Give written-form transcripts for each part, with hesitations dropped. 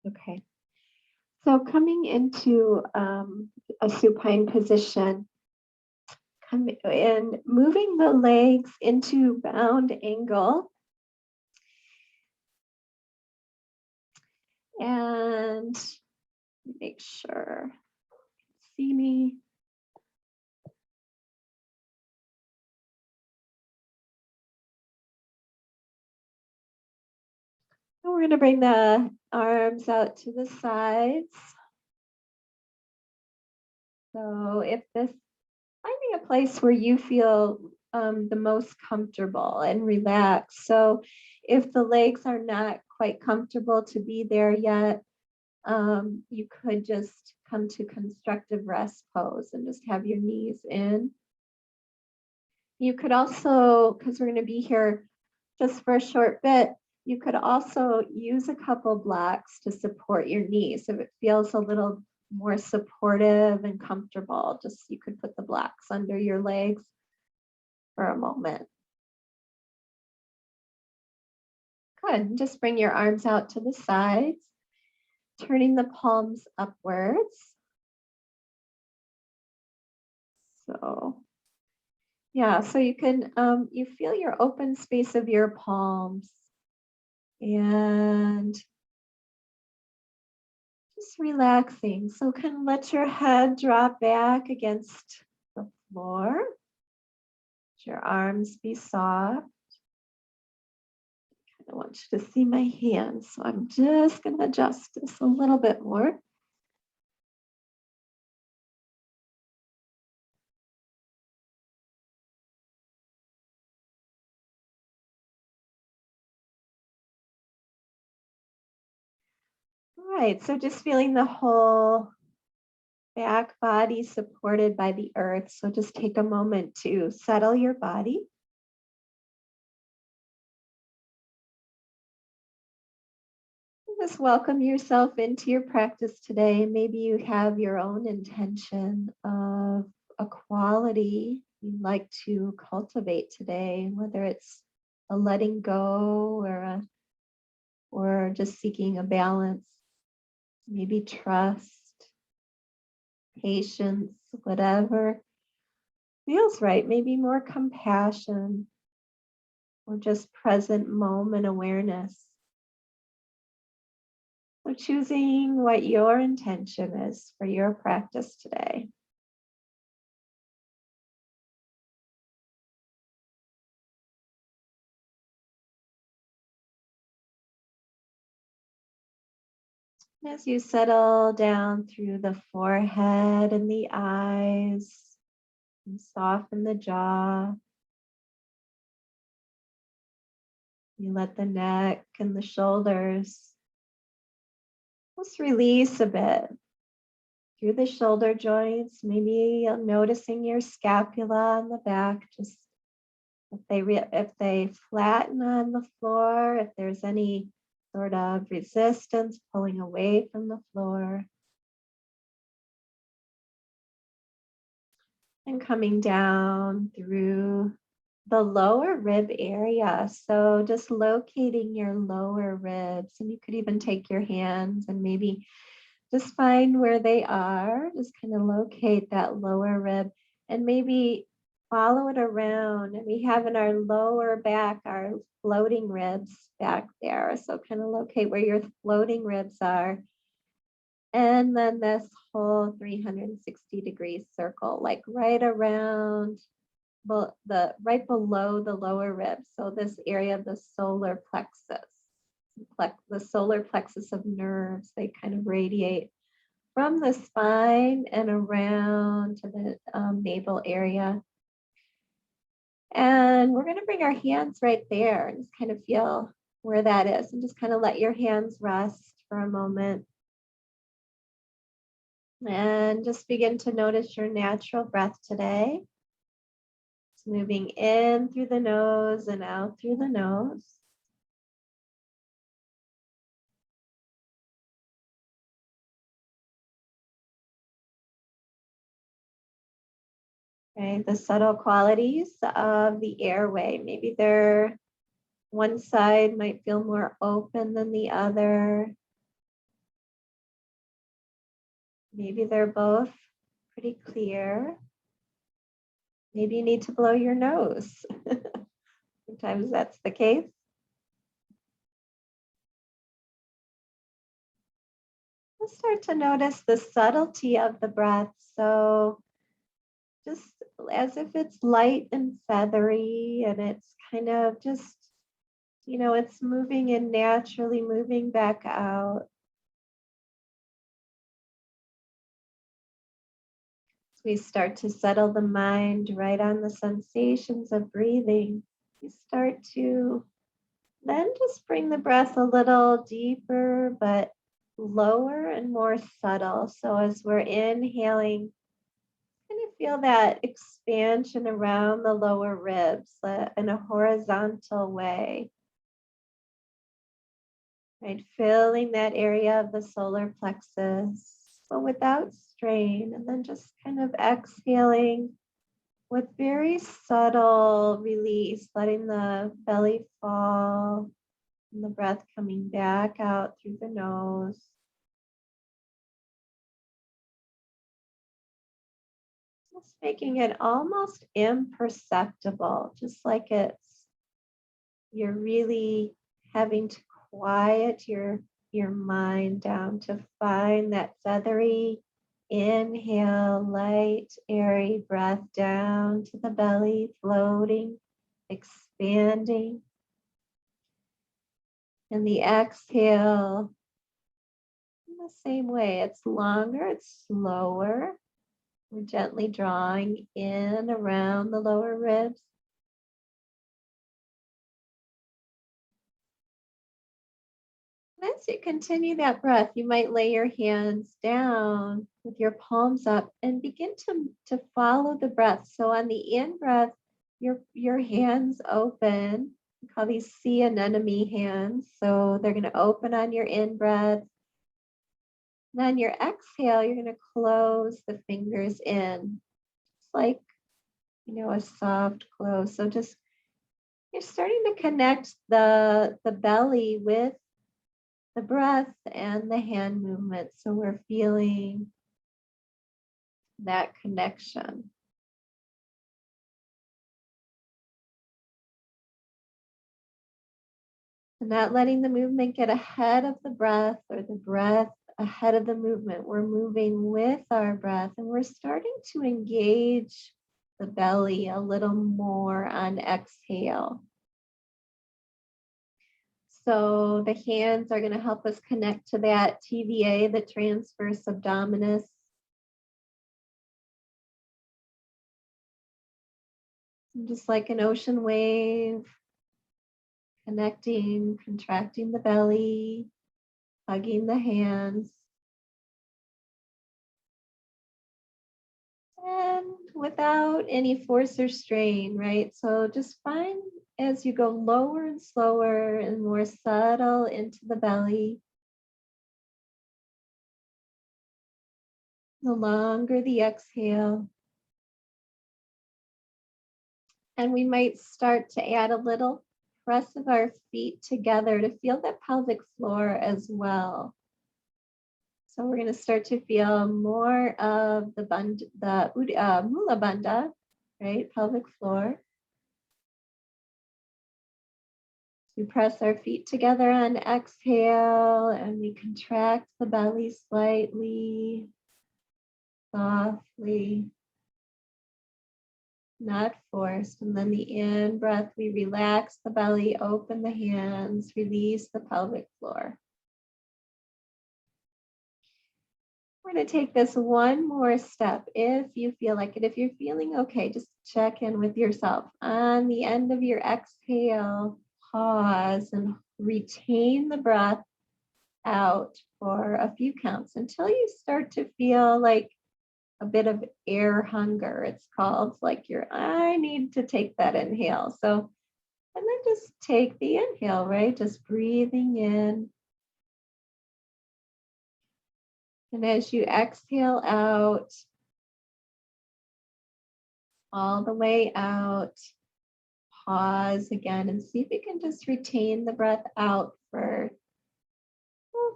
Okay. So coming into a supine position, come and moving the legs into bound angle and make sure you see me. And we're going to bring the arms out to the sides. So if this, finding a place where you feel the most comfortable and relaxed. So if the legs are not quite comfortable to be there yet, you could just come to constructive rest pose and just have your knees in. You could also, because we're going to be here just for a short bit, you could also use a couple blocks to support your knees. If it feels a little more supportive and comfortable, just you could put the blocks under your legs for a moment. Good. Just bring your arms out to the sides, turning the palms upwards. So yeah, so you can, you feel your open space of your palms and just relaxing. So kind of let your head drop back against the floor. Let your arms be soft. I want you to see my hands, so I'm just going to adjust this a little bit more. All right, so just feeling the whole back body supported by the earth. So just take a moment to settle your body. Just welcome yourself into your practice today. Maybe you have your own intention of a quality you'd like to cultivate today, whether it's a letting go or just seeking a balance, maybe trust, patience, whatever feels right, maybe more compassion or just present moment awareness. So choosing what your intention is for your practice today. As you settle down through the forehead and the eyes, and soften the jaw, you let the neck and the shoulders just release a bit through the shoulder joints. Maybe you're noticing your scapula on the back, just if they flatten on the floor, if there's any sort of resistance pulling away from the floor. And coming down through the lower rib area. So just locating your lower ribs, and you could even take your hands and maybe just find where they are. Just kind of locate that lower rib and maybe follow it around. And we have in our lower back our floating ribs back there. So kind of locate where your floating ribs are. And then this whole 360-degree circle, like right around right below the lower rib. So this area of the solar plexus, the solar plexus of nerves, they kind of radiate from the spine and around to the navel area. And we're going to bring our hands right there and just kind of feel where that is, and just kind of let your hands rest for a moment. And just begin to notice your natural breath today. It's moving in through the nose and out through the nose. Okay, the subtle qualities of the airway. Maybe one side might feel more open than the other. Maybe they're both pretty clear. Maybe you need to blow your nose. Sometimes that's the case. Let's start to notice the subtlety of the breath. So just as if it's light and feathery, and it's kind of just, it's moving in naturally, moving back out. As we start to settle the mind right on the sensations of breathing, we start to then just bring the breath a little deeper, but lower and more subtle. So as we're inhaling, kind of feel that expansion around the lower ribs in a horizontal way, right? Filling that area of the solar plexus, but without strain. And then just kind of exhaling with very subtle release, letting the belly fall and the breath coming back out through the nose. Just making it almost imperceptible, just like you're really having to quiet your mind down to find that feathery inhale, light, airy breath down to the belly, floating, expanding. And the exhale, in the same way, it's longer, it's slower. We're gently drawing in around the lower ribs. As you continue that breath, you might lay your hands down with your palms up and begin to follow the breath. So on the in breath, your hands open. We call these sea anemone hands. So they're going to open on your in breath. And on your exhale, you're going to close the fingers in. It's like, a soft close. So just you're starting to connect the belly with the breath and the hand movement. So we're feeling that connection. And not letting the movement get ahead of the breath or the breath ahead of the movement. We're moving with our breath and we're starting to engage the belly a little more on exhale. So the hands are going to help us connect to that TVA, the transverse abdominis. Just like an ocean wave, connecting, contracting the belly, hugging the hands. And without any force or strain, right? So just find as you go lower and slower and more subtle into the belly, the longer the exhale. And we might start to add a little press of our feet together to feel the pelvic floor as well. So we're going to start to feel more of the mula bandha, right? Pelvic floor. We press our feet together on exhale and we contract the belly slightly, softly, not forced. And then the in breath, we relax the belly, open the hands, release the pelvic floor. We're going to take this one more step if you feel like it. If you're feeling okay, just check in with yourself. On the end of your exhale, pause and retain the breath out for a few counts until you start to feel like a bit of air hunger. It's called like I need to take that inhale. So, and then just take the inhale, right? Just breathing in. And as you exhale out, all the way out, pause again and see if you can just retain the breath out for,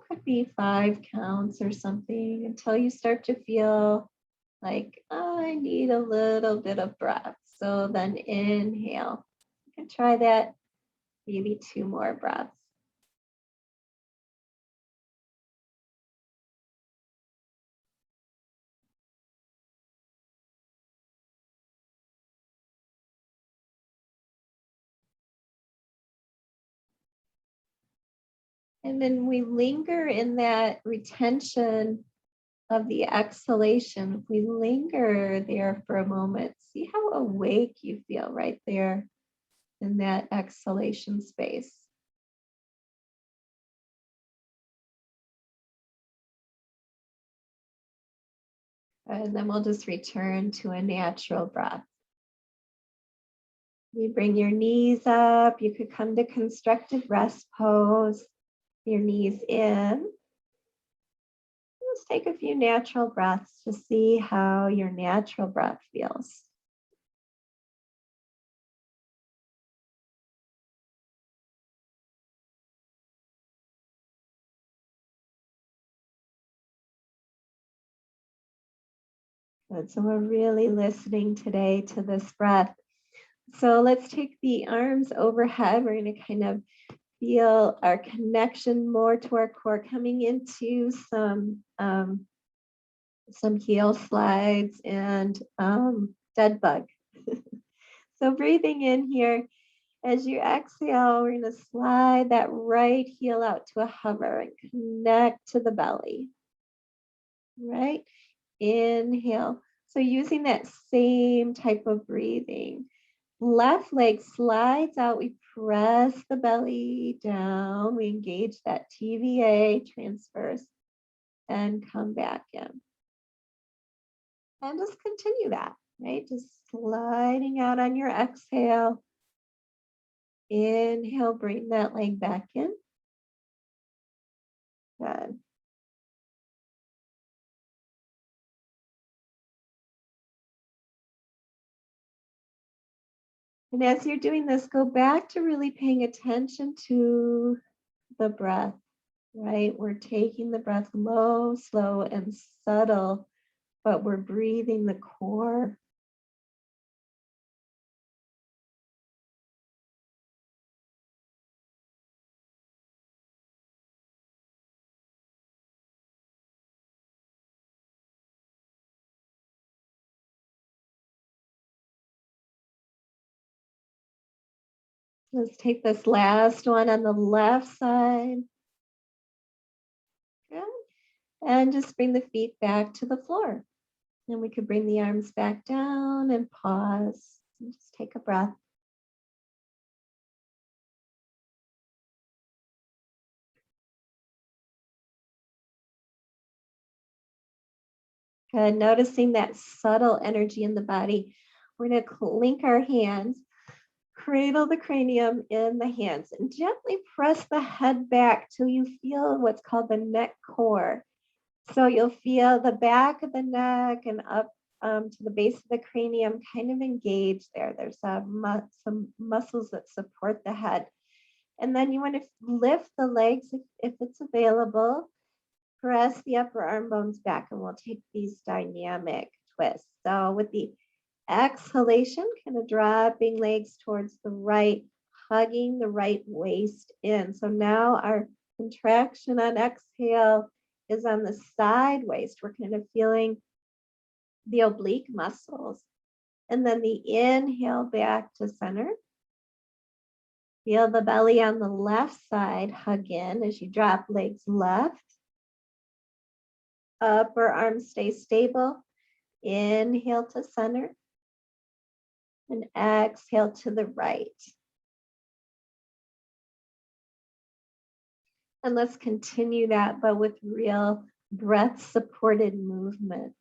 could be 5 counts or something. until you start to feel like, oh, I need a little bit of breath. So then inhale. You can try that, maybe 2 more breaths. And then we linger in that retention of the exhalation. If we linger there for a moment, see how awake you feel right there in that exhalation space. And then we'll just return to a natural breath. You bring your knees up. You could come to constructive rest pose. Your knees in. Just take a few natural breaths to see how your natural breath feels. Good. So we're really listening today to this breath. So let's take the arms overhead. We're going to kind of feel our connection more to our core, coming into some heel slides and dead bug. So breathing in here, as you exhale, we're going to slide that right heel out to a hover and connect to the belly. Right? Inhale. So using that same type of breathing. Left leg slides out. We press the belly down. We engage that TVA transverse and come back in. And just continue that, right? Just sliding out on your exhale. Inhale, bring that leg back in. Good. And as you're doing this, go back to really paying attention to the breath, right? We're taking the breath low, slow, and subtle, but we're breathing the core. Let's take this last one on the left side. Good. And just bring the feet back to the floor. And we could bring the arms back down and pause. And just take a breath. Good. Noticing that subtle energy in the body. We're going to link our hands, cradle the cranium in the hands, and gently press the head back till you feel what's called the neck core. So you'll feel the back of the neck and up to the base of the cranium kind of engaged there. There's some muscles that support the head. And then you want to lift the legs if it's available. Press the upper arm bones back, and we'll take these dynamic twists. So with the exhalation, kind of dropping legs towards the right, hugging the right waist in. So now our contraction on exhale is on the side waist. We're kind of feeling the oblique muscles. And then the inhale back to center. Feel the belly on the left side hug in as you drop legs left. Upper arms stay stable. Inhale to center. And exhale to the right. And let's continue that, but with real breath supported movement.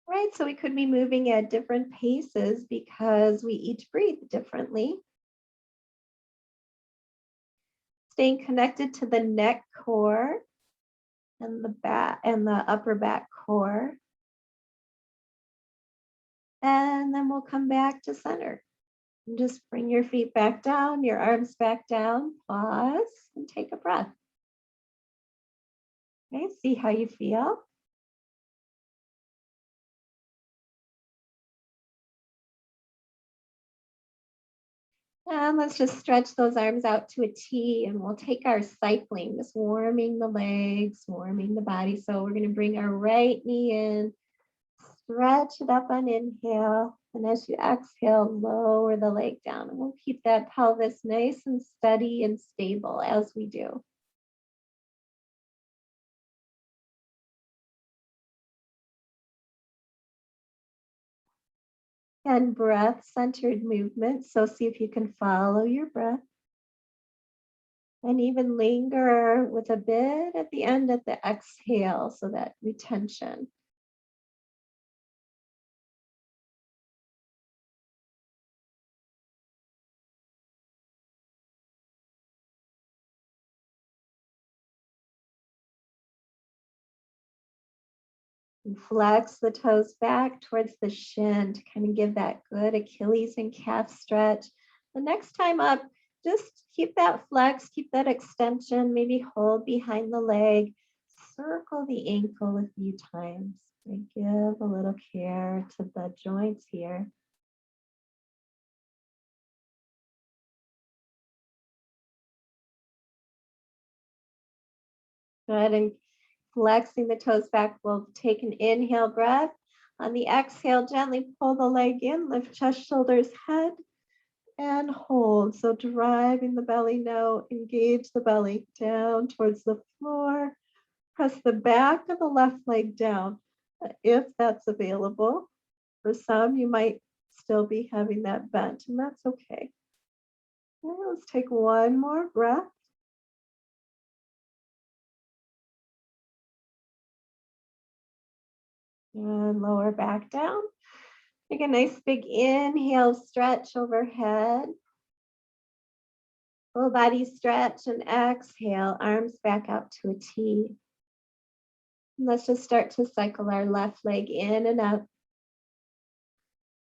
Right, so we could be moving at different paces because we each breathe differently. Staying connected to the neck core and the back and the upper back core. And then we'll come back to center. And just bring your feet back down, your arms back down, pause, and take a breath. Okay, see how you feel. And let's just stretch those arms out to a T, and we'll take our cycling, just warming the legs, warming the body. So we're going to bring our right knee in, stretch it up on inhale, and as you exhale, lower the leg down. And we'll keep that pelvis nice and steady and stable as we do. And breath-centered movement. So see if you can follow your breath. And even linger with a bit at the end of the exhale, so that retention. And flex the toes back towards the shin to kind of give that good Achilles and calf stretch. The next time up, just keep that flex, keep that extension, maybe hold behind the leg, circle the ankle a few times. And give a little care to the joints here. Good, and flexing the toes back, we'll take an inhale breath. On the exhale, gently pull the leg in, lift chest, shoulders, head, and hold. So driving the belly now, engage the belly down towards the floor. Press the back of the left leg down if that's available. For some, you might still be having that bent, and that's okay. Okay, let's take one more breath. And lower back down. Take a nice big inhale, stretch overhead. Full body stretch and exhale, arms back out to a T. And let's just start to cycle our left leg in and up.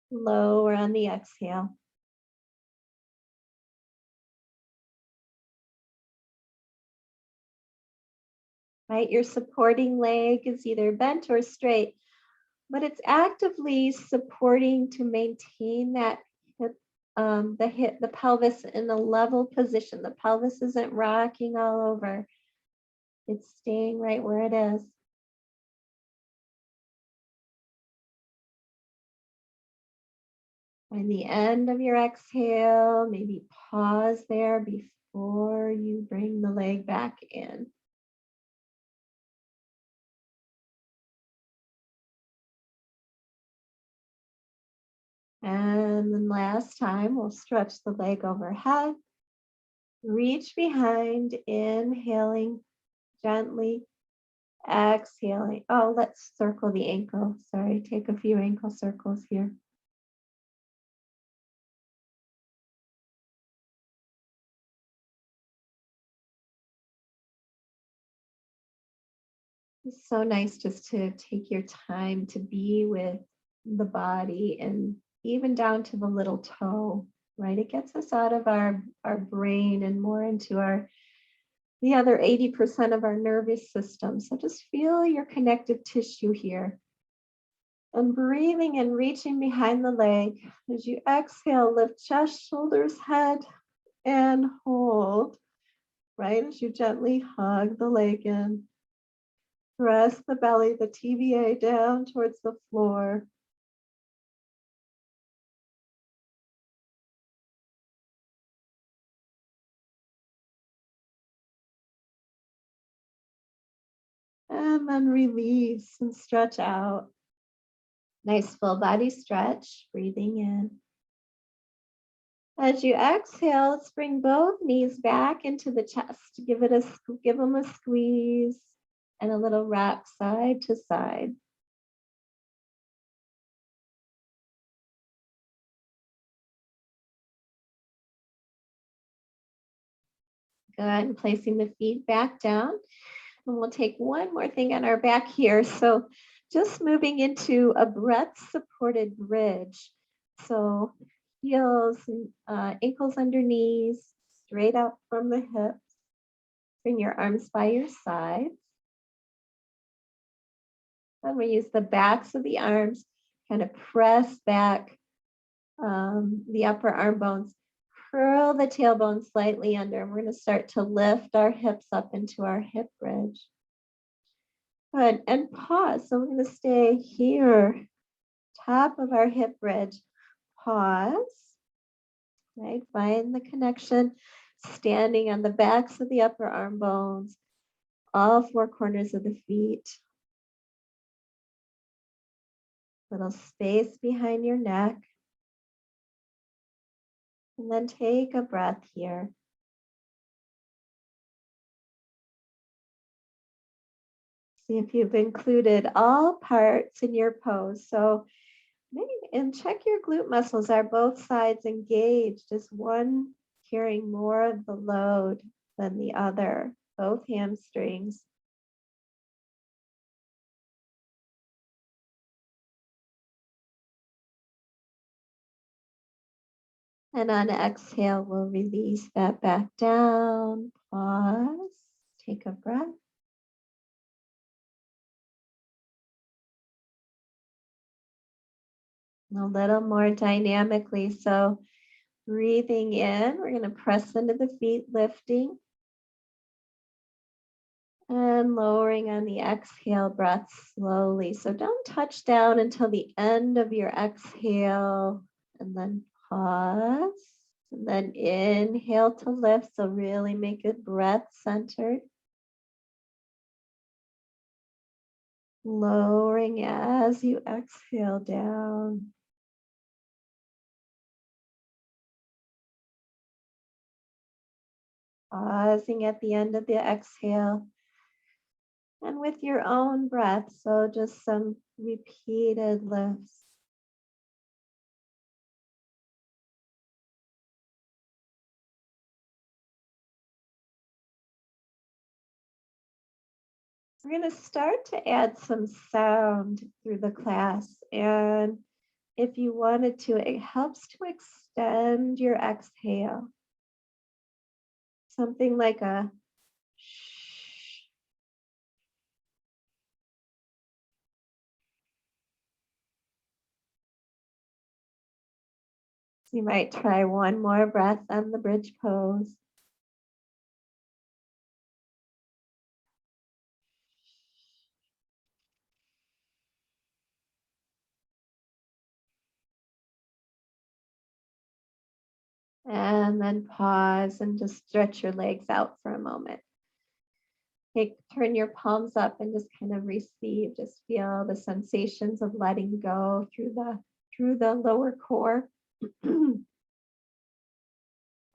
Lower on the exhale. Right, your supporting leg is either bent or straight, but it's actively supporting to maintain that hip, the pelvis in a level position. The pelvis isn't rocking all over. It's staying right where it is. Find the end of your exhale, maybe pause there before you bring the leg back in. And then last time, we'll stretch the leg overhead. Reach behind, inhaling gently, exhaling. Oh, let's circle the ankle. Sorry, take a few ankle circles here. It's so nice just to take your time to be with the body and even down to the little toe, right? It gets us out of our brain and more into the other 80% of our nervous system. So just feel your connective tissue here. And breathing and reaching behind the leg. As you exhale, lift chest, shoulders, head, and hold. Right? As you gently hug the leg in. Press the belly, the TVA, down towards the floor. And then release and stretch out. Nice full body stretch, breathing in. As you exhale, let's bring both knees back into the chest. Give them a squeeze and a little rock side to side. Good. And placing the feet back down. And we'll take one more thing on our back here. So just moving into a breath supported bridge. So heels and ankles under knees, straight out from the hips. Bring your arms by your sides. And we use the backs of the arms, kind of press back the upper arm bones. Curl the tailbone slightly under. And we're going to start to lift our hips up into our hip bridge. Good. And pause. So we're going to stay here, top of our hip bridge. Pause. Right. Find the connection. Standing on the backs of the upper arm bones, all four corners of the feet. Little space behind your neck. And then take a breath here. See if you've included all parts in your pose. So maybe, and check your glute muscles. Are both sides engaged? Is one carrying more of the load than the other? Both hamstrings. And on exhale, we'll release that back down. Pause. Take a breath. A little more dynamically. So breathing in, we're going to press into the feet, lifting. And lowering on the exhale, breath slowly. So don't touch down until the end of your exhale. And then pause. And then inhale to lift. So really make it breath centered. Lowering as you exhale down. Pausing at the end of the exhale. And with your own breath, so just some repeated lifts. We're going to start to add some sound through the class. And if you wanted to, it helps to extend your exhale. Something like a shh. So you might try one more breath on the bridge pose. And then pause and just stretch your legs out for a moment. Turn your palms up and just kind of receive. Just feel the sensations of letting go through the lower core. So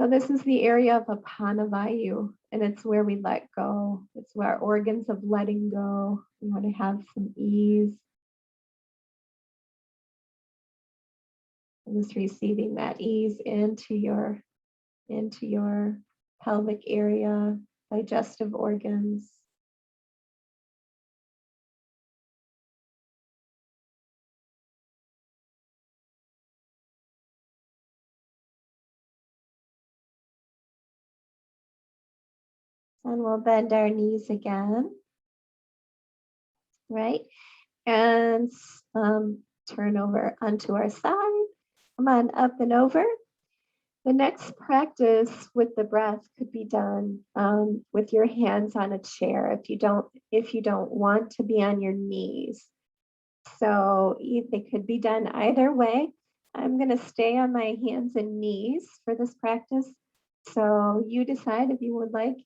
this is the area of Apanavayu, and it's where we let go. It's where our organs of letting go. We want to have some ease. And just receiving that ease into your pelvic area, digestive organs. And we'll bend our knees again, right? And turn over onto our side. Come on up and over. The next practice with the breath could be done with your hands on a chair if you don't want to be on your knees. So they could be done either way. I'm going to stay on my hands and knees for this practice. So you decide if you would like,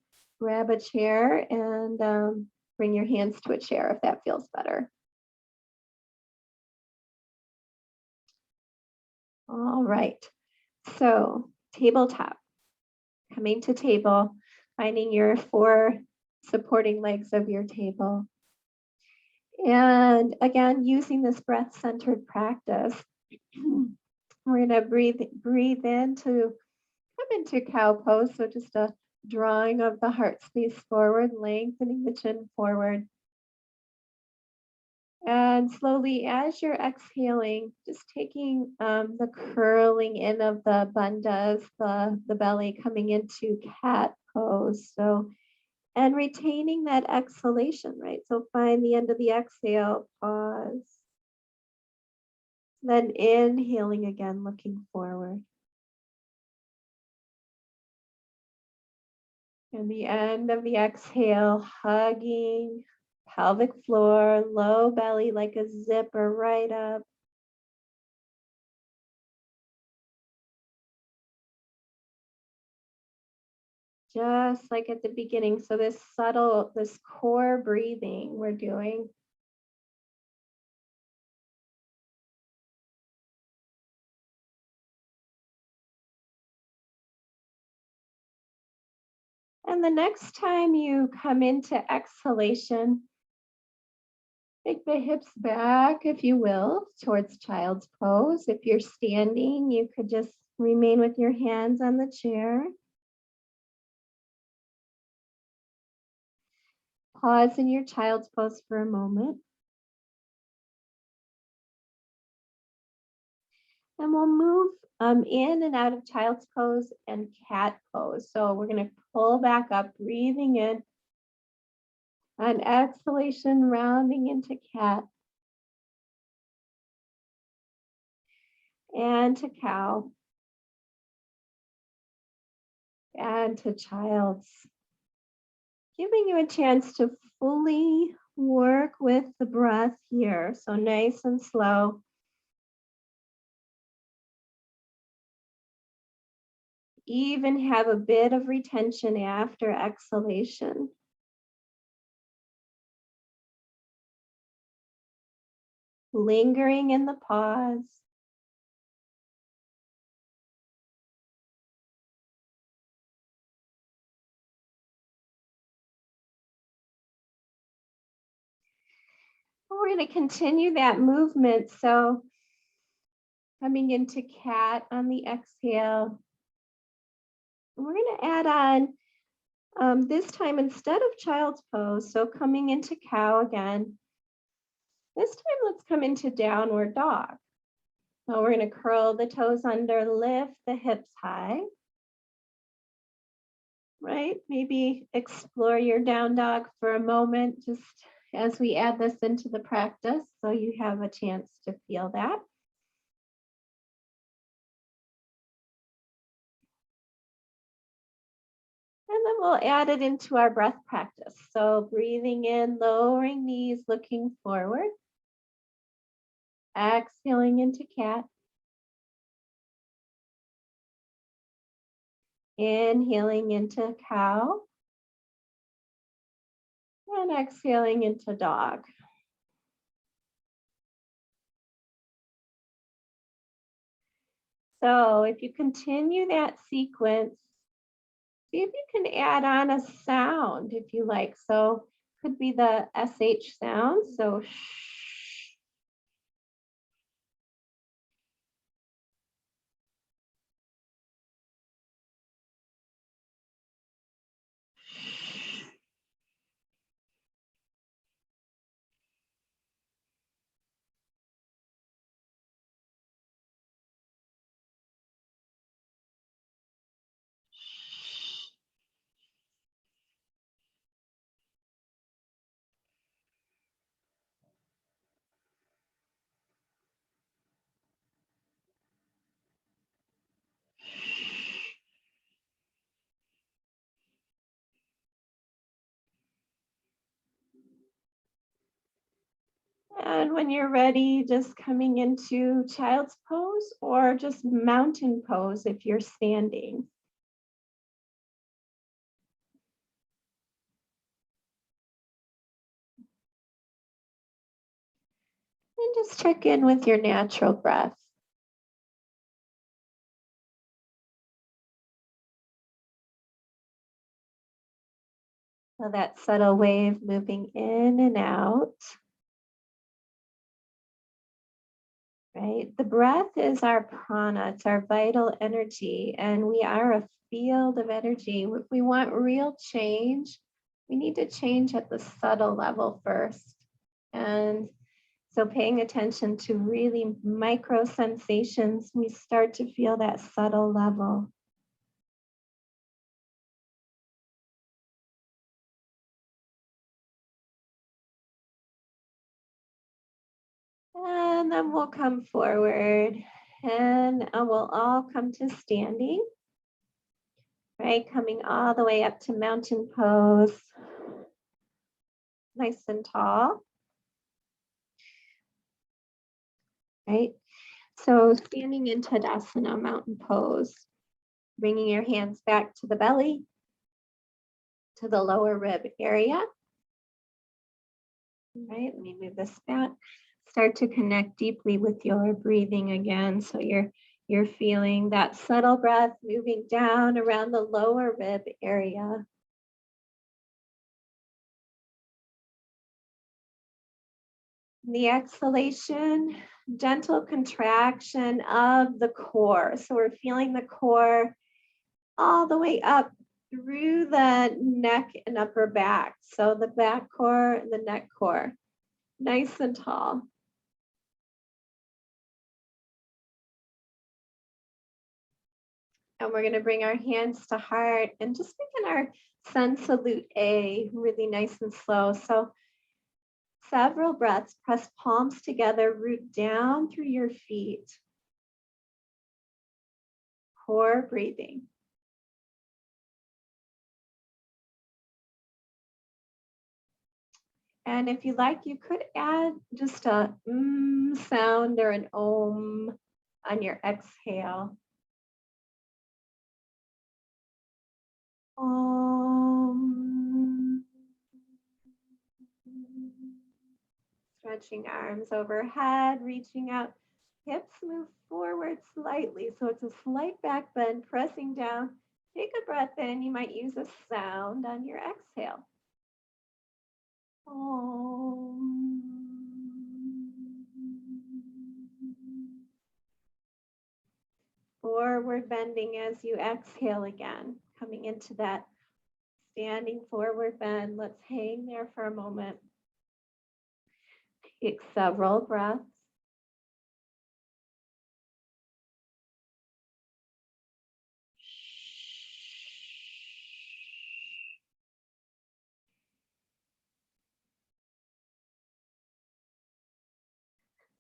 grab a chair and bring your hands to a chair if that feels better. All right. So tabletop, coming to table, finding your four supporting legs of your table. And again, using this breath-centered practice, we're going to breathe in to come into cow pose. So just a Drawing of the heart space forward, lengthening the chin forward. And slowly, as you're exhaling, just taking the curling in of the bandhas, the belly coming into cat pose. So, and retaining that exhalation, right? So find the end of the exhale, pause. Then inhaling again, looking forward. And the end of the exhale, hugging pelvic floor, low belly like a zipper right up. Just like at the beginning. So this subtle, this core breathing we're doing. And the next time you come into exhalation, take the hips back, if you will, towards child's pose. If you're standing, you could just remain with your hands on the chair. Pause in your child's pose for a moment. And we'll move in and out of child's pose and cat pose. So we're going to pull back up, breathing in. On exhalation, rounding into cat. And to cow. And to child's. Giving you a chance to fully work with the breath here. So nice and slow. Even have a bit of retention after exhalation. Lingering in the pause. We're going to continue that movement. So coming into cat on the exhale. We're going to add on this time instead of child's pose. So coming into cow again. This time let's come into downward dog. So we're going to curl the toes under, lift the hips high. Right? Maybe explore your down dog for a moment just as we add this into the practice so you have a chance to feel that. And then we'll add it into our breath practice. So breathing in, lowering knees, looking forward. Exhaling into cat. Inhaling into cow. And exhaling into dog. So if you continue that sequence, see if you can add on a sound if you like. So could be the SH sound. So shh. And when you're ready, just coming into child's pose or just mountain pose if you're standing. And just check in with your natural breath. So that subtle wave moving in and out. right? The breath is our prana, it's our vital energy, and we are a field of energy. If we want real change, we need to change at the subtle level first. And so paying attention to really micro sensations, we start to feel that subtle level. And then we'll come forward and we'll all come to standing, right? Coming all the way up to mountain pose, nice and tall, right? So standing in Tadasana, mountain pose, bringing your hands back to the belly, to the lower rib area. Right, let me move this back. Start to connect deeply with your breathing again. So you're feeling that subtle breath moving down around the lower rib area. The exhalation, gentle contraction of the core. So we're feeling the core all the way up through the neck and upper back. So the back core and the neck core, nice and tall. And we're going to bring our hands to heart and just begin our sun salute A, really nice and slow. So several breaths, press palms together, root down through your feet. Core breathing. And if you like, you could add just a sound or an om on your exhale. Om. Stretching arms overhead, reaching out. Hips move forward slightly. So it's a slight back bend, pressing down. Take a breath in. You might use a sound on your exhale. Om. Forward bending as you exhale again, coming into that standing forward bend. Let's hang there for a moment. Take several breaths.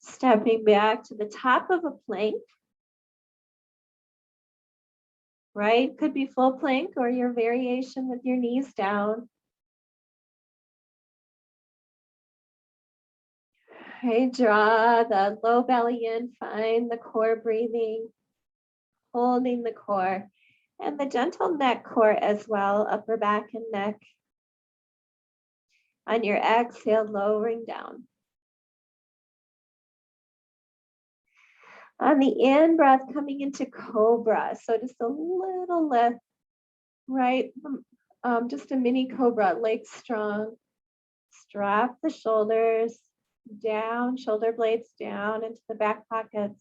Stepping back to the top of a plank. Right? Could be full plank or your variation with your knees down. Right? Draw the low belly in, find the core breathing, holding the core, and the gentle neck core as well, upper back and neck. On your exhale, lowering down. On the in breath, coming into cobra. So just a little lift, right? Just a mini cobra, legs strong. Strap the shoulders down, shoulder blades down into the back pockets.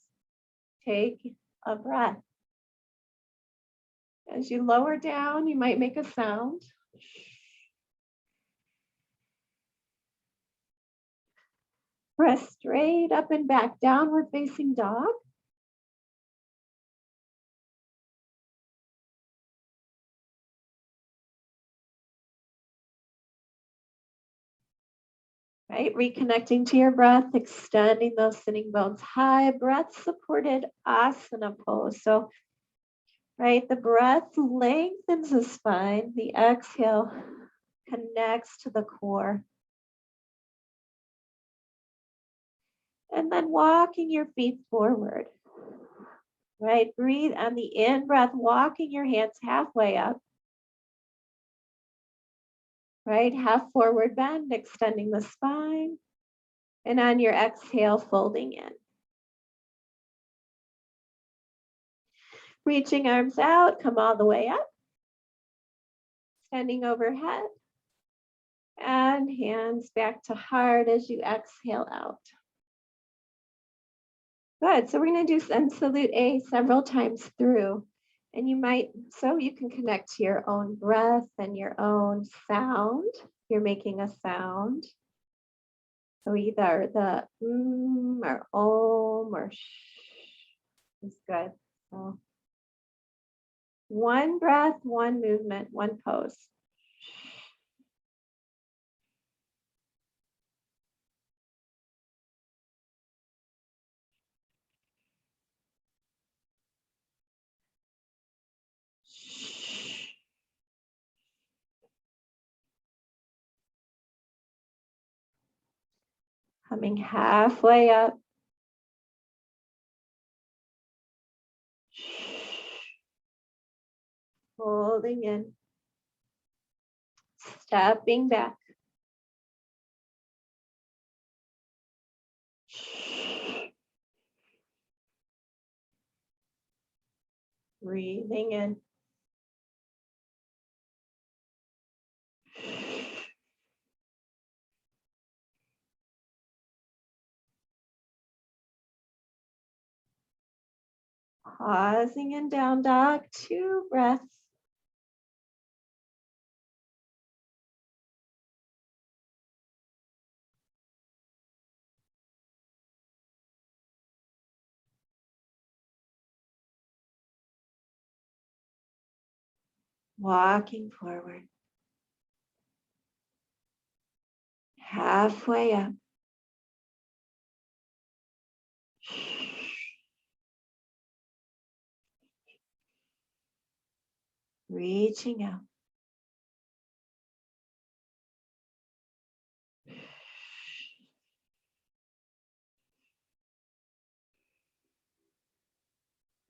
Take a breath. As you lower down, you might make a sound. Press straight up and back, downward facing dog. Right, reconnecting to your breath, extending those sitting bones high, breath supported asana pose. So, right, the breath lengthens the spine, the exhale connects to the core. And then walking your feet forward. Right, breathe on the in breath, walking your hands halfway up. Right, half forward bend, extending the spine. And on your exhale, folding in. Reaching arms out, come all the way up. Extending overhead. And hands back to heart as you exhale out. Good. So we're going to do sun salute A several times through. And you might, so you can connect to your own breath and your own sound. You're making a sound. So either the or om or sh is good. So one breath, one movement, one pose. Coming halfway up. Holding in. Stepping back. Breathing in. Pausing in down dog, 2 breaths. Walking forward. Halfway up. Reaching out.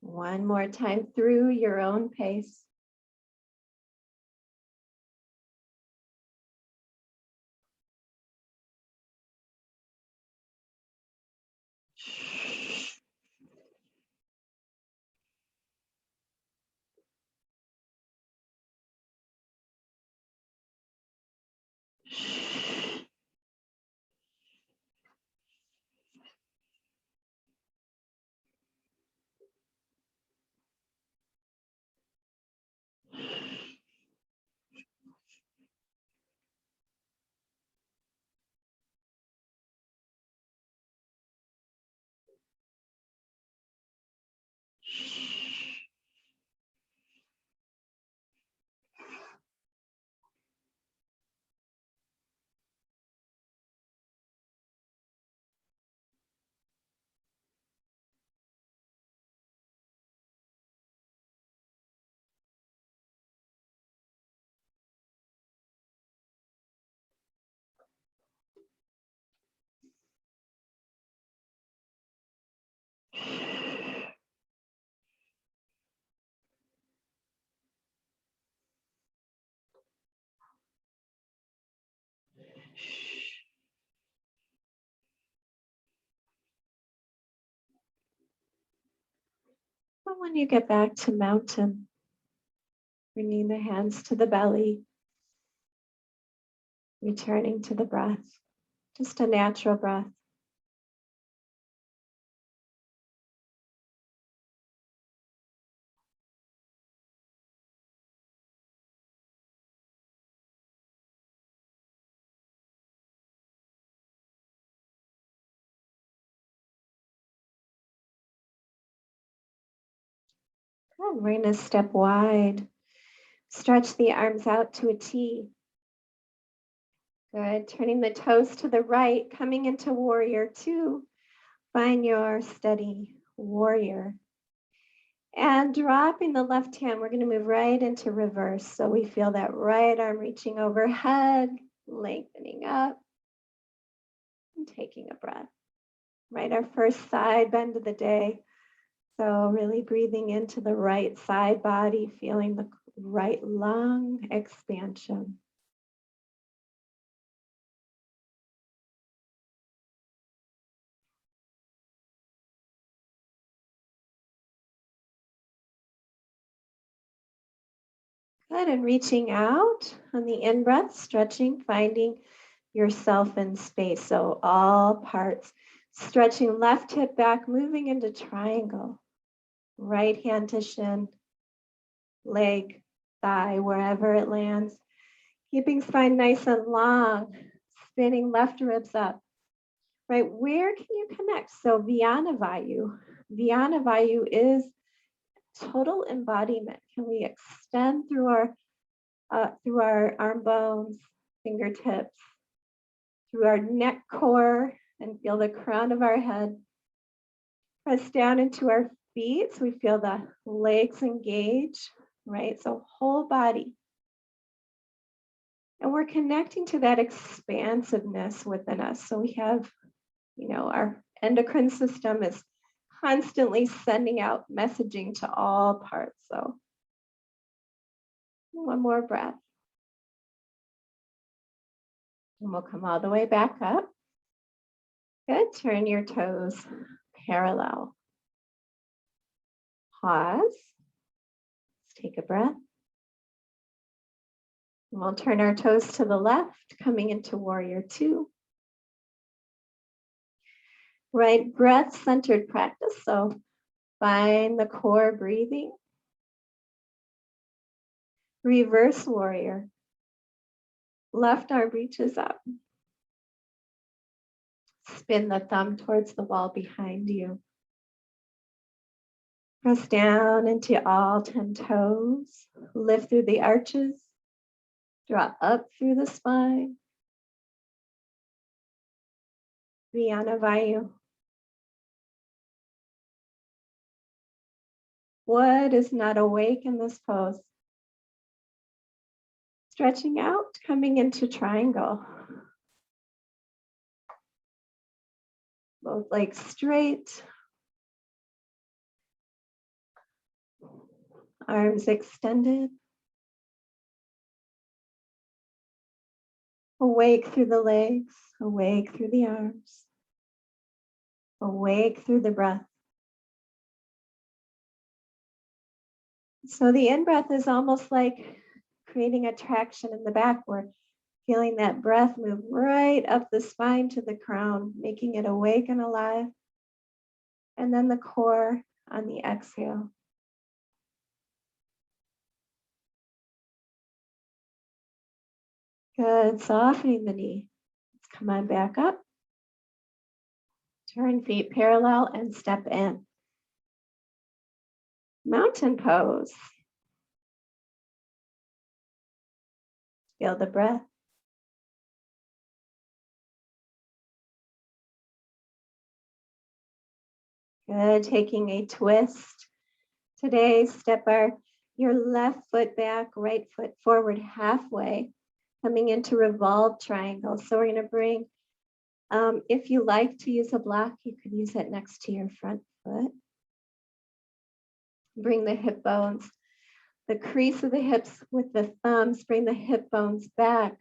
One more time through your own pace. But when you get back to mountain, bringing the hands to the belly, returning to the breath, just a natural breath. Good. We're going to step wide. Stretch the arms out to a T. Good. Turning the toes to the right, coming into warrior 2. Find your steady warrior. And dropping the left hand, we're going to move right into reverse. So we feel that right arm reaching overhead, lengthening up, and taking a breath. Right, our first side bend of the day. So really breathing into the right side body, feeling the right lung expansion. Good, and reaching out on the in-breath, stretching, finding yourself in space. So all parts. Stretching left hip back, moving into triangle. Right hand to shin, leg, thigh, wherever it lands. Keeping spine nice and long. Spinning left ribs up. Right, where can you connect? So Vyana Vayu. Vyana Vayu is total embodiment. Can we extend through our arm bones, fingertips, through our neck core, and feel the crown of our head. Press down into our feet so we feel the legs engage, right? So whole body. And we're connecting to that expansiveness within us. So we have, our endocrine system is constantly sending out messaging to all parts. So one more breath. And we'll come all the way back up. Good. Turn your toes parallel. Pause. Let's take a breath. And we'll turn our toes to the left, coming into warrior two. Right, breath-centered practice. So find the core breathing. Reverse warrior. Left arm reaches up. Spin the thumb towards the wall behind you. Press down into all 10 toes. Lift through the arches. Draw up through the spine. Vyana Vayu. What is not awake in this pose? Stretching out, coming into triangle. Both legs straight. Arms extended. Awake through the legs, awake through the arms. Awake through the breath. So the in-breath is almost like creating a traction in the back. We're feeling that breath move right up the spine to the crown, making it awake and alive. And then the core on the exhale. Good, softening the knee. Let's come on back up. Turn feet parallel and step in. Mountain pose. Feel the breath. Good, taking a twist. Today, step your left foot back, right foot forward halfway, coming into revolved triangle. So we're gonna bring, if you like to use a block, you could use it next to your front foot. Bring the hip bones, the crease of the hips with the thumbs, bring the hip bones back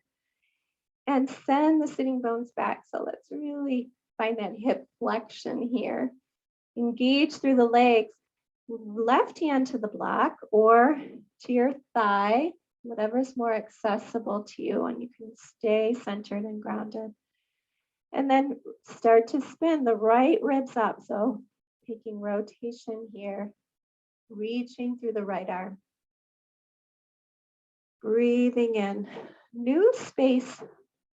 and send the sitting bones back. So let's really find that hip flexion here. Engage through the legs, left hand to the block or to your thigh, whatever is more accessible to you, and you can stay centered and grounded. And then start to spin the right ribs up. So taking rotation here, reaching through the right arm. Breathing in, new space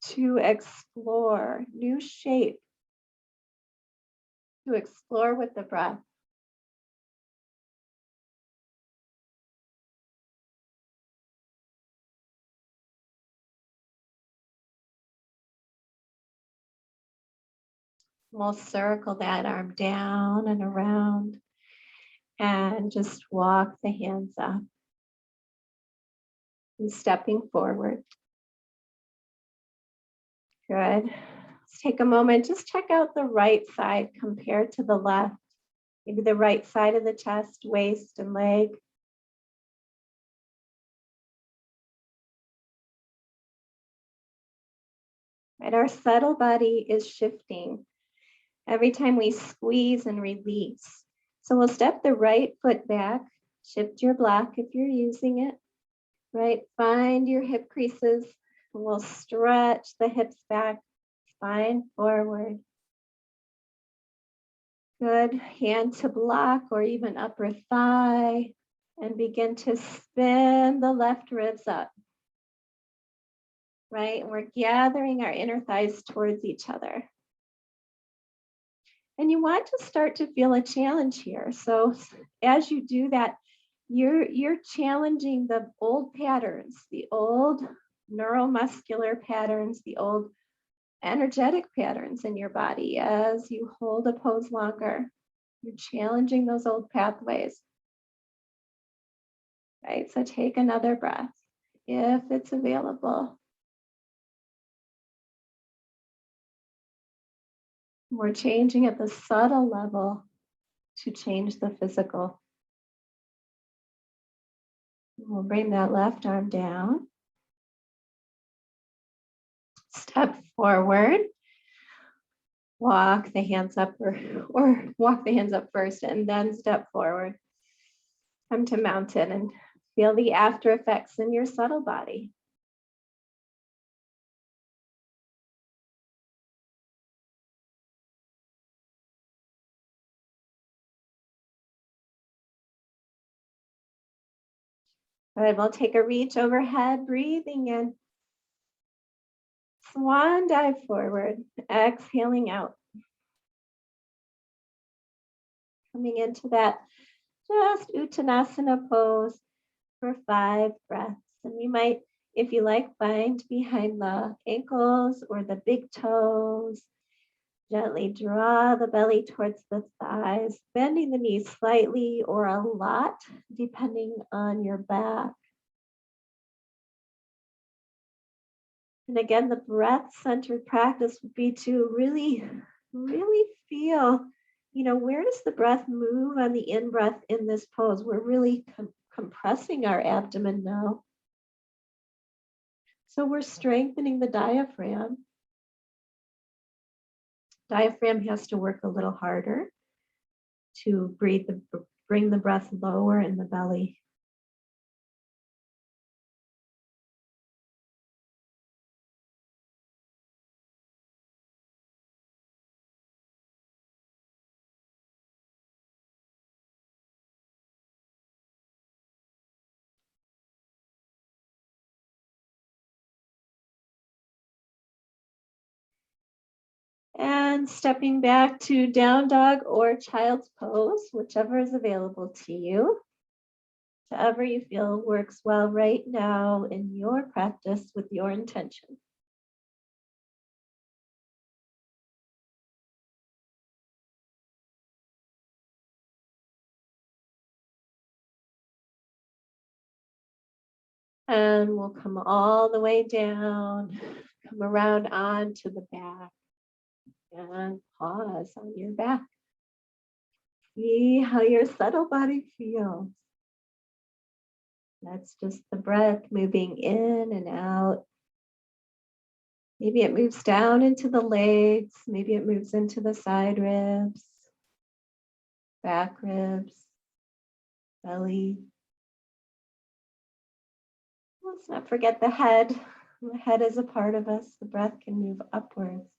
to explore, new shape to explore with the breath. We'll circle that arm down and around and just walk the hands up and stepping forward. Good. Let's take a moment, just check out the right side compared to the left. Maybe the right side of the chest, waist, and leg. Right, our subtle body is shifting every time we squeeze and release. So we'll step the right foot back, shift your block if you're using it, right? Find your hip creases. We'll stretch the hips back, spine forward. Good. Hand to block or even upper thigh. And begin to spin the left ribs up, right? And we're gathering our inner thighs towards each other. And you want to start to feel a challenge here. So as you do that, you're challenging the old patterns, the old neuromuscular patterns, the old energetic patterns in your body as you hold a pose longer. You're challenging those old pathways, right? So take another breath if it's available. We're changing at the subtle level to change the physical. We'll bring that left arm down. Step forward. Walk the hands up or walk the hands up first and then step forward. Come to mountain and feel the after effects in your subtle body. All right, we'll take a reach overhead, breathing in. Swan dive forward, exhaling out. Coming into that just Uttanasana pose for 5 breaths. And you might, if you like, find behind the ankles or the big toes. Gently draw the belly towards the thighs, bending the knees slightly or a lot, depending on your back. And again, the breath-centered practice would be to really, really feel, where does the breath move on the in-breath in this pose? We're really compressing our abdomen now. So we're strengthening the diaphragm. Diaphragm has to work a little harder to bring the breath lower in the belly. And stepping back to down dog or child's pose, whichever is available to you. Whichever you feel works well right now in your practice with your intention. And we'll come all the way down, come around onto the back, and pause on your back. See how your subtle body feels. That's just the breath moving in and out. Maybe it moves down into the legs. Maybe it moves into the side ribs, back ribs, belly. Let's not forget the head. The head is a part of us. The breath can move upwards.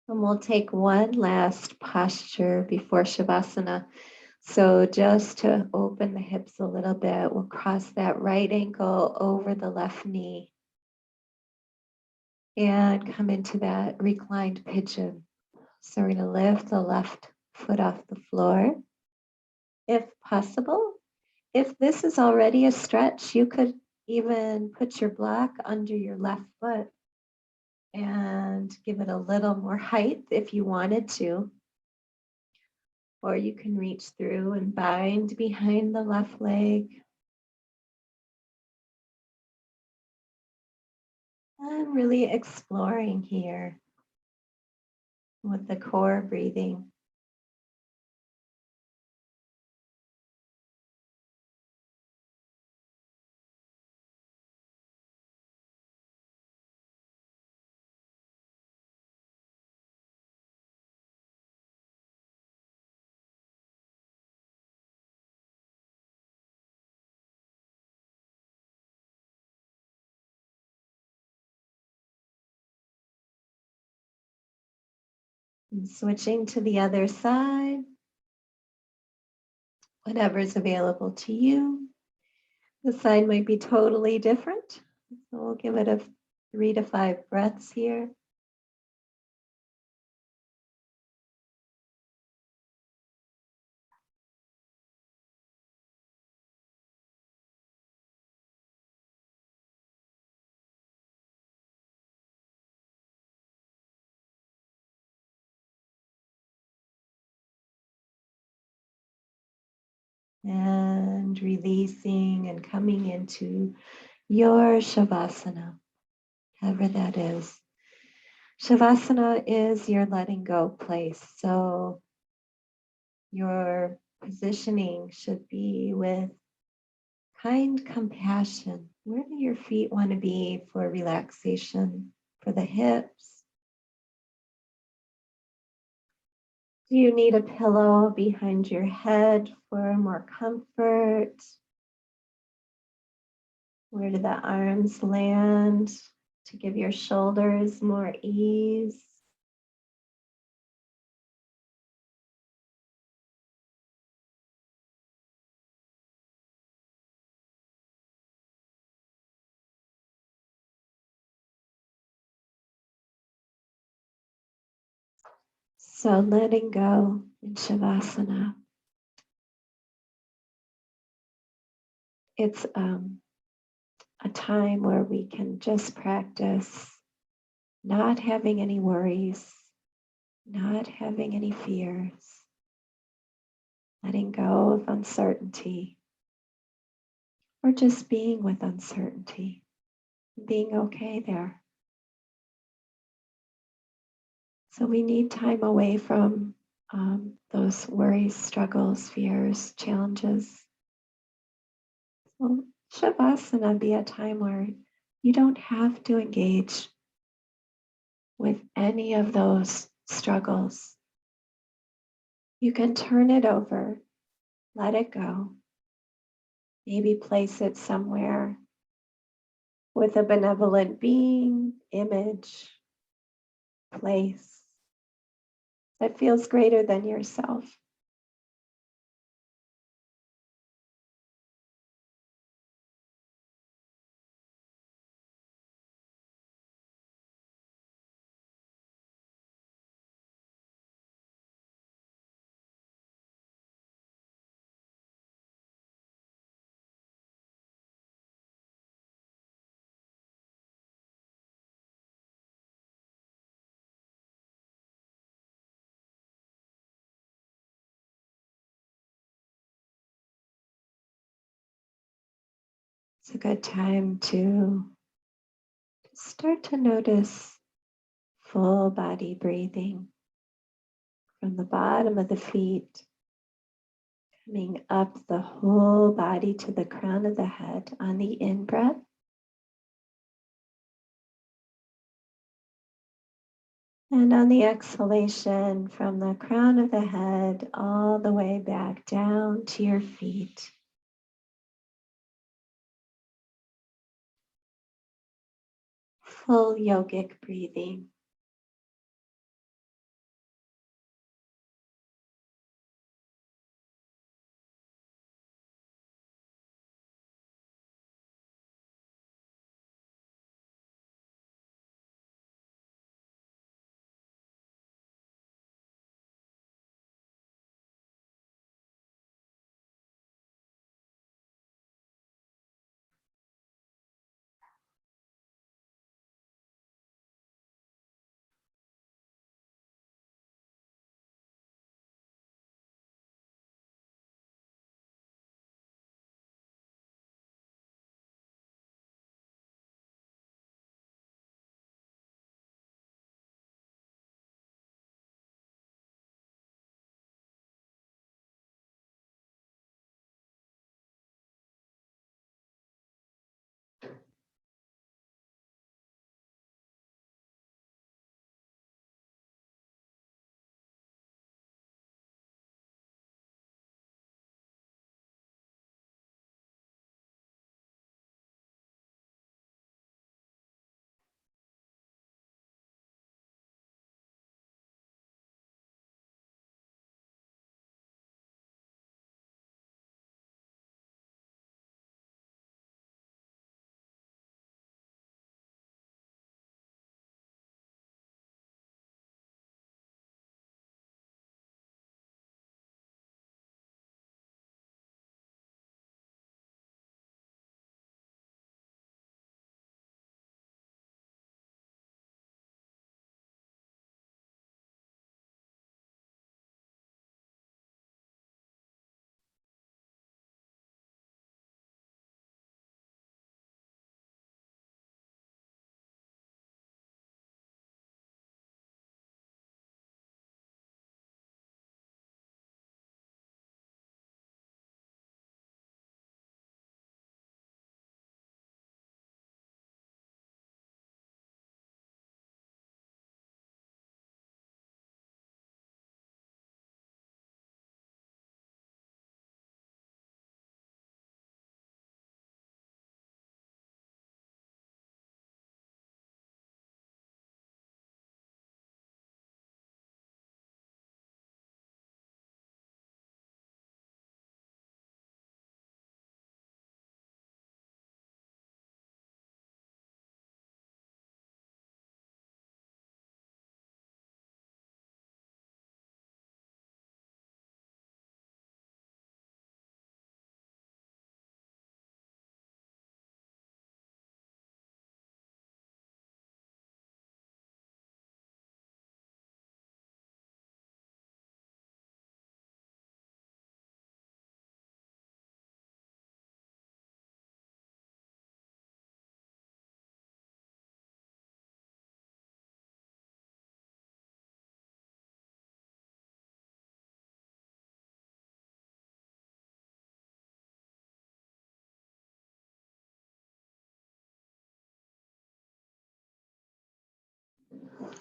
And we'll take one last posture before Shavasana. So just to open the hips a little bit, we'll cross that right ankle over the left knee and come into that reclined pigeon. So we're going to lift the left foot off the floor. If possible, if this is already a stretch, you could even put your block under your left foot and give it a little more height if you wanted to. Or you can reach through and bind behind the left leg. I'm really exploring here with the core breathing. And switching to the other side, whatever's available to you. The side might be totally different. So we'll give it a 3 to 5 breaths here. And releasing and coming into your shavasana, however that is. Shavasana is your letting go place. So your positioning should be with kind compassion. Where do your feet want to be for relaxation? For the hips? Do you need a pillow behind your head for more comfort? Where do the arms land to give your shoulders more ease? So letting go in Shavasana. It's a time where we can just practice not having any worries, not having any fears, letting go of uncertainty, or just being with uncertainty, being okay there. So we need time away from those worries, struggles, fears, challenges. So Shavasana be a time where you don't have to engage with any of those struggles. You can turn it over, let it go, maybe place it somewhere with a benevolent being, image, place that feels greater than yourself. It's a good time to start to notice full body breathing from the bottom of the feet, coming up the whole body to the crown of the head on the in-breath. And on the exhalation, from the crown of the head all the way back down to your feet. Full yogic breathing.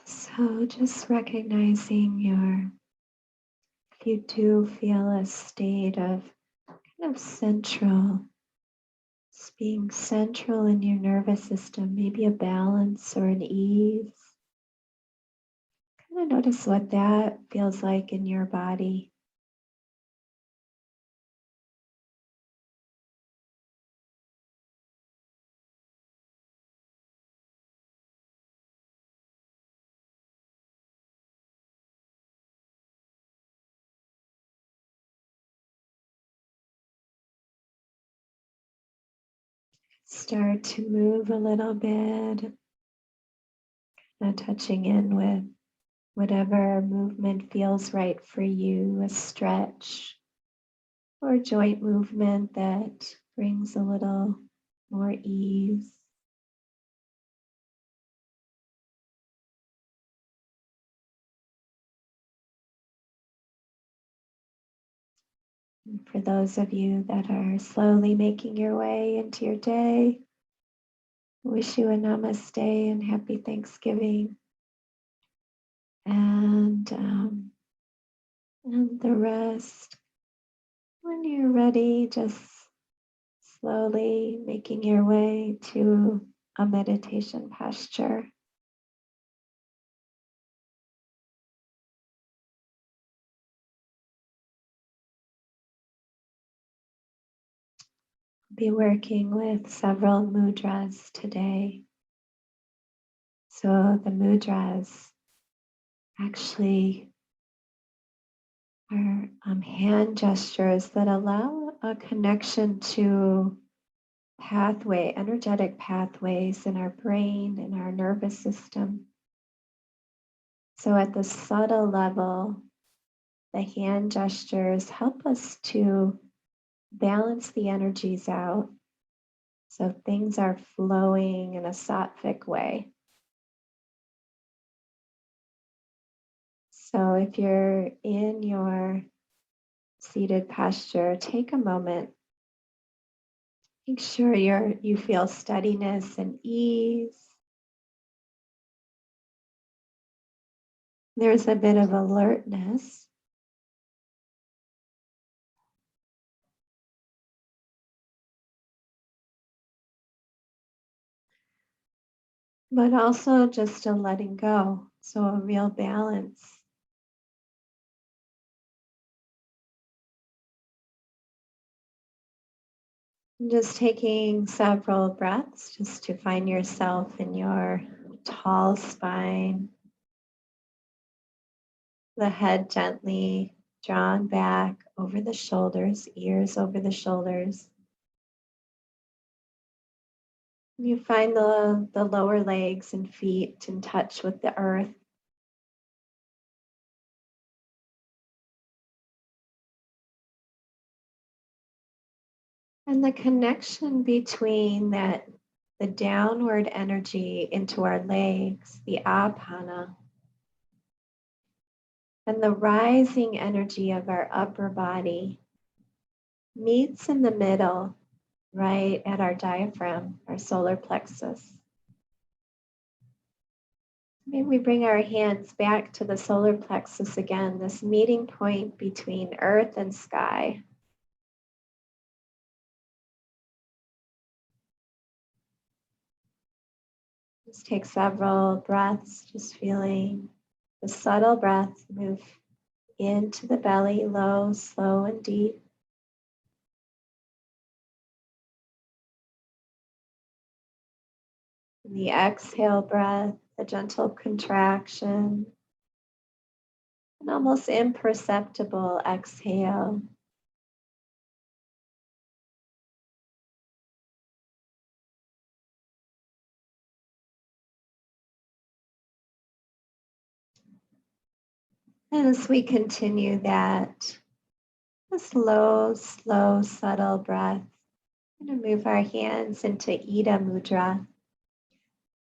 So just recognizing if you do feel a state of kind of just being central in your nervous system, maybe a balance or an ease. Kind of notice what that feels like in your body. Start to move a little bit, touching in with whatever movement feels right for you, a stretch or joint movement that brings a little more ease. And for those of you that are slowly making your way into your day, I wish you a namaste and happy Thanksgiving. And the rest, when you're ready, just slowly making your way to a meditation posture. Be working with several mudras today. So the mudras actually are hand gestures that allow a connection to energetic pathways in our brain and our nervous system. So at the subtle level, the hand gestures help us to balance the energies out so things are flowing in a sattvic way. So if you're in your seated posture, take a moment. Make sure you feel steadiness and ease. There's a bit of alertness. But also just a letting go. So a real balance. And just taking several breaths just to find yourself in your tall spine. The head gently drawn back over the shoulders, ears over the shoulders. You find the lower legs and feet in touch with the earth. And the connection between the downward energy into our legs, the apana, and the rising energy of our upper body meets in the middle, right at our diaphragm, our solar plexus. Maybe we bring our hands back to the solar plexus again, this meeting point between earth and sky. Just take several breaths, just feeling the subtle breath move into the belly, low, slow, and deep. And the exhale breath, the gentle contraction, an almost imperceptible exhale. And as we continue that, a slow, subtle breath. We're going to move our hands into Ida Mudra.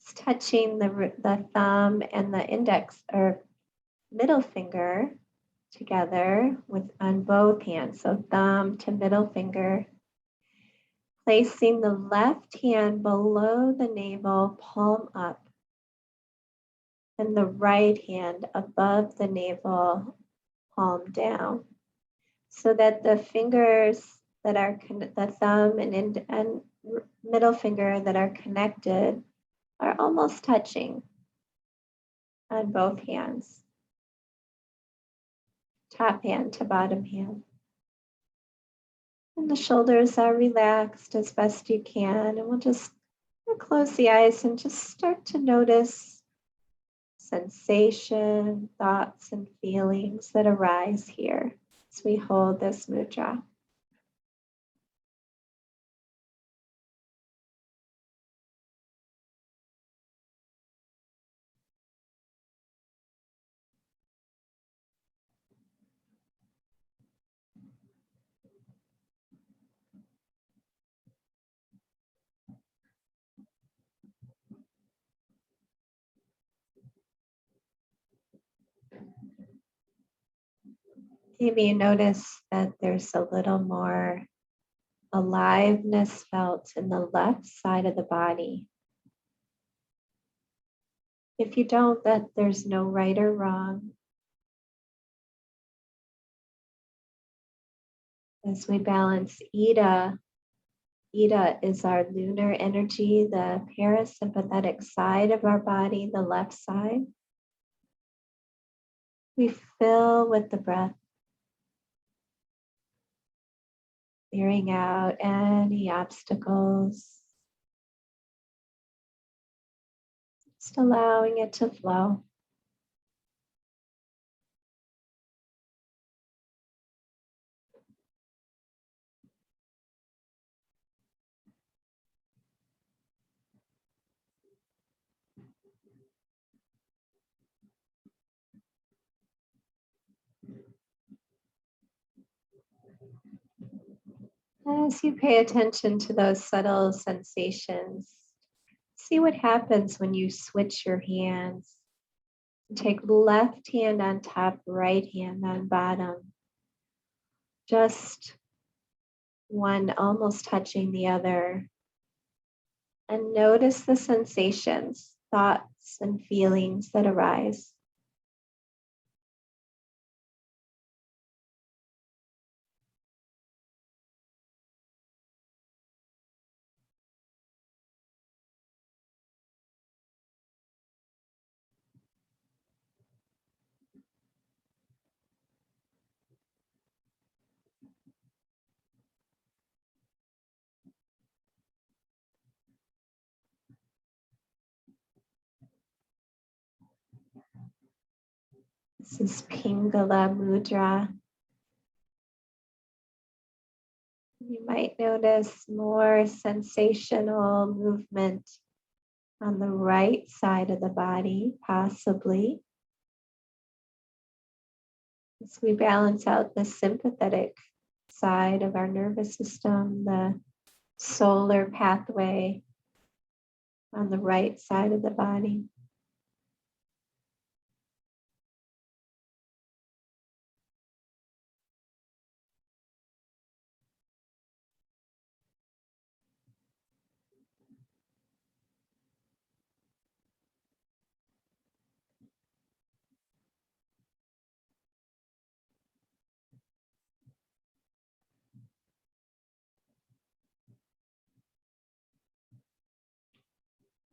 It's touching the thumb and the index or middle finger together on both hands. So thumb to middle finger. Placing the left hand below the navel, palm up. and the right hand above the navel, palm down, so that the fingers that are the thumb and middle finger that are connected are almost touching on both hands, top hand to bottom hand. And the shoulders are relaxed as best you can. And we'll just close the eyes and just start to notice sensation, thoughts, and feelings that arise here as we hold this mudra. Maybe you notice that there's a little more aliveness felt in the left side of the body. If you don't, that there's no right or wrong. As we balance Ida, Ida is our lunar energy, the parasympathetic side of our body, the left side. We fill with the breath, clearing out any obstacles, just allowing it to flow. As you pay attention to those subtle sensations, see what happens when you switch your hands. Take left hand on top, right hand on bottom. Just one almost touching the other. And notice the sensations, thoughts, and feelings that arise. This is pingala mudra. You might notice more sensational movement on the right side of the body, possibly. As we balance out the sympathetic side of our nervous system, the solar pathway on the right side of the body.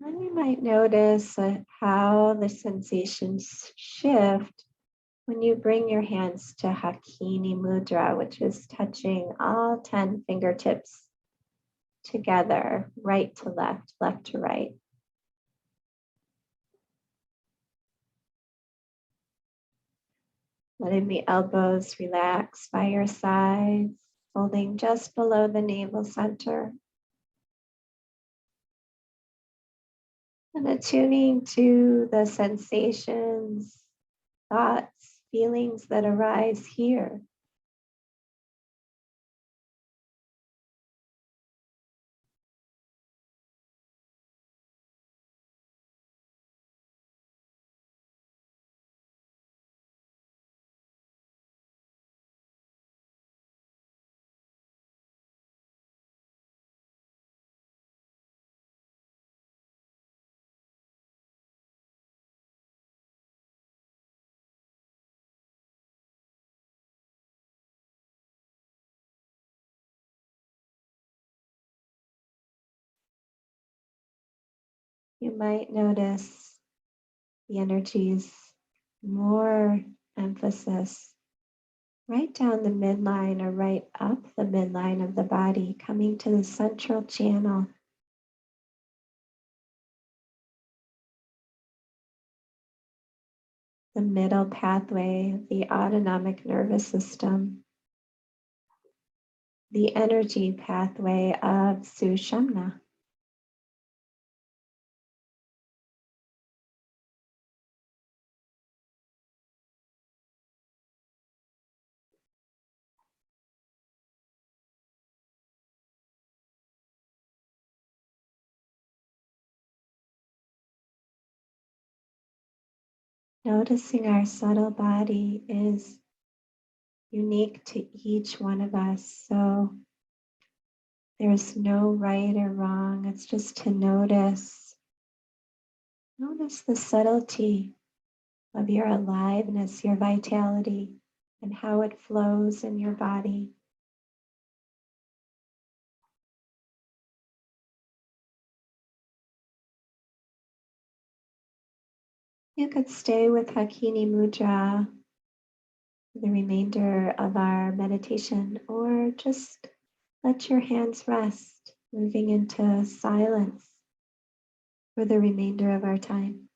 And you might notice how the sensations shift when you bring your hands to hakini mudra, which is touching all 10 fingertips together, right to left, left to right. Letting the elbows relax by your sides, holding just below the navel center. And attuning to the sensations, thoughts, feelings that arise here. You might notice the energies, more emphasis right down the midline or right up the midline of the body, coming to the central channel. The middle pathway of the autonomic nervous system, the energy pathway of Sushumna. Noticing our subtle body is unique to each one of us. So there's no right or wrong. It's just to notice. Notice the subtlety of your aliveness, your vitality, and how it flows in your body. You could stay with Hakini Mudra for the remainder of our meditation, or just let your hands rest, moving into silence for the remainder of our time.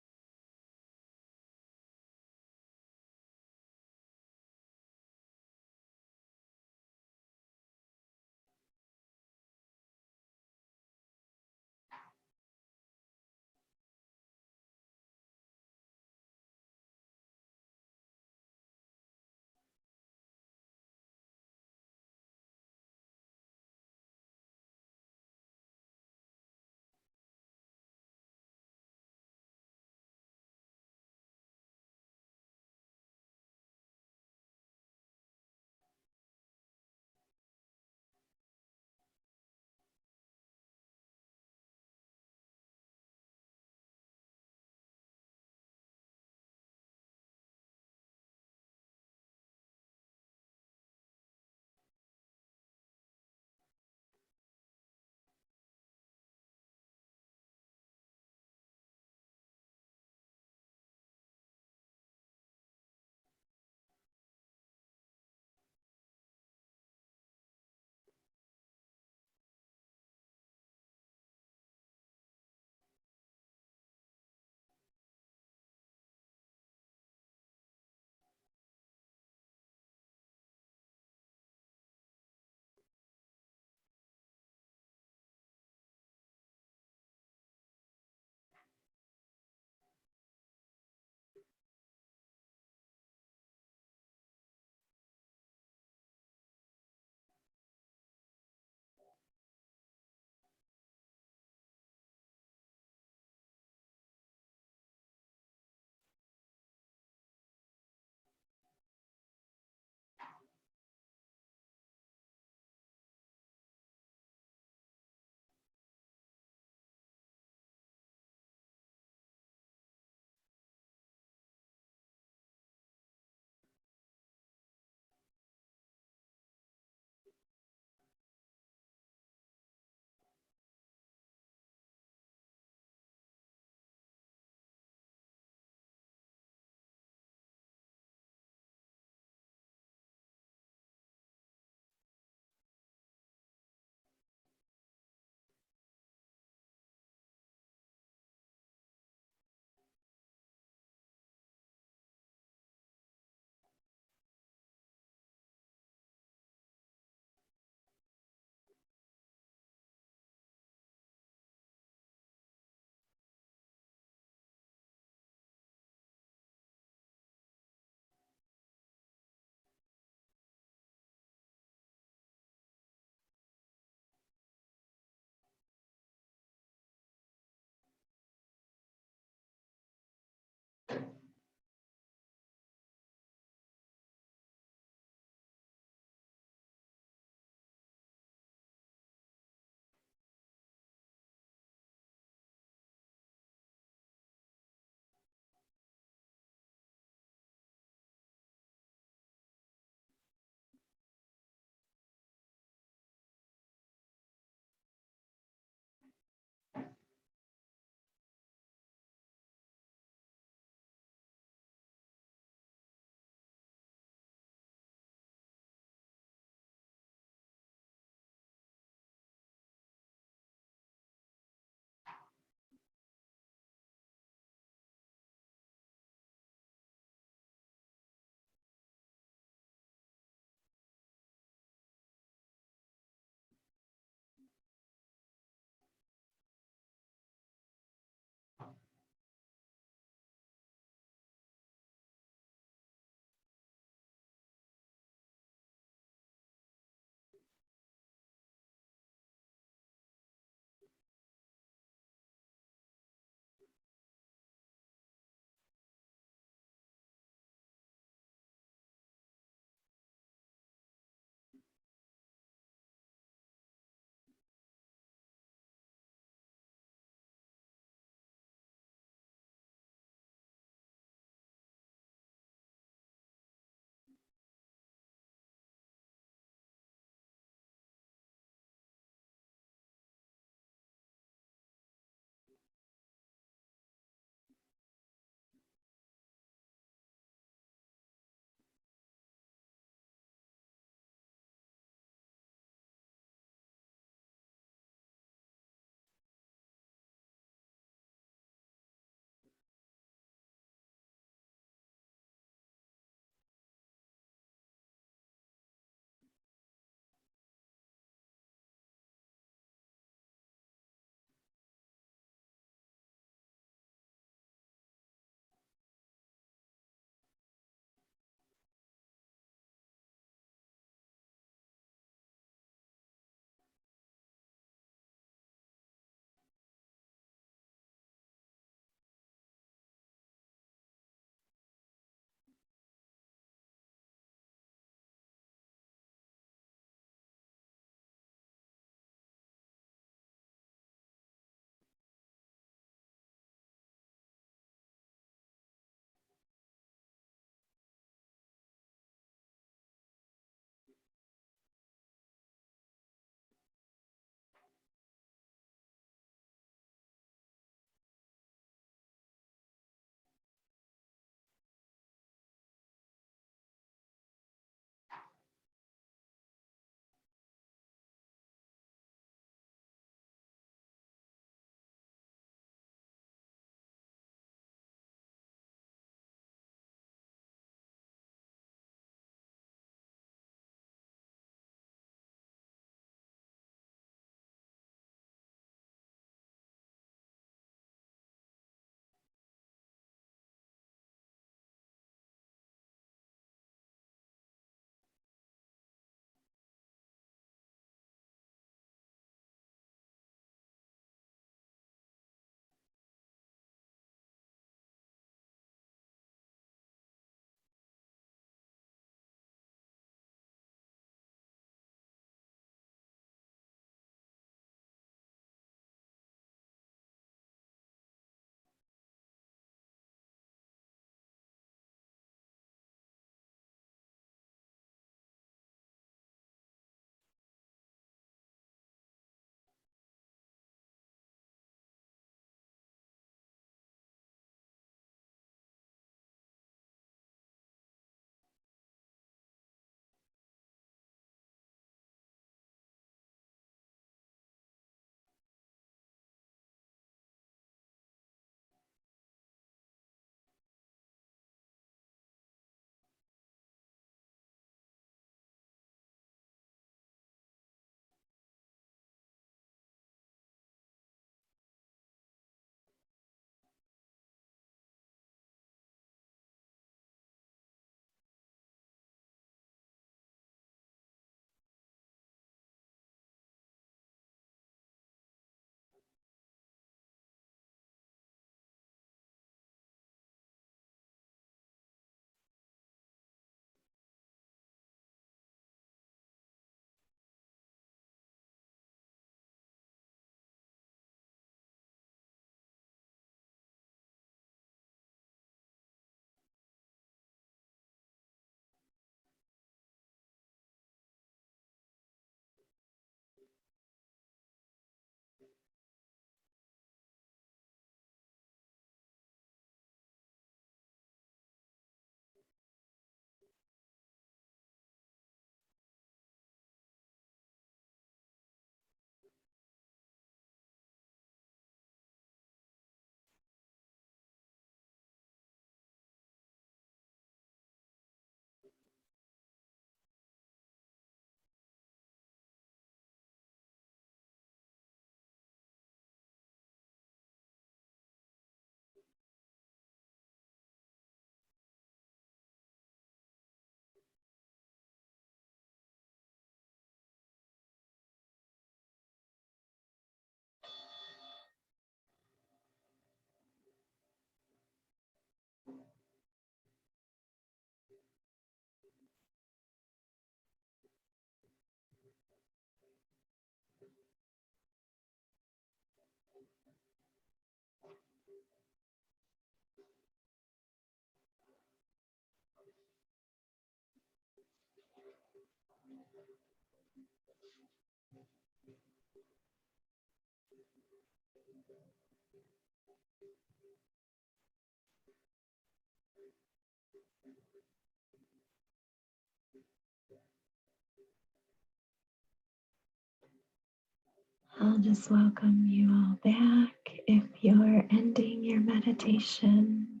I'll just welcome you all back if you're ending your meditation.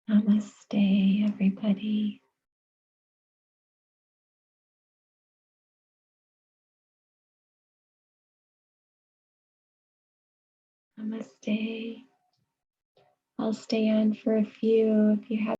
Namaste, everybody. Namaste. I'll stay on for a few if you have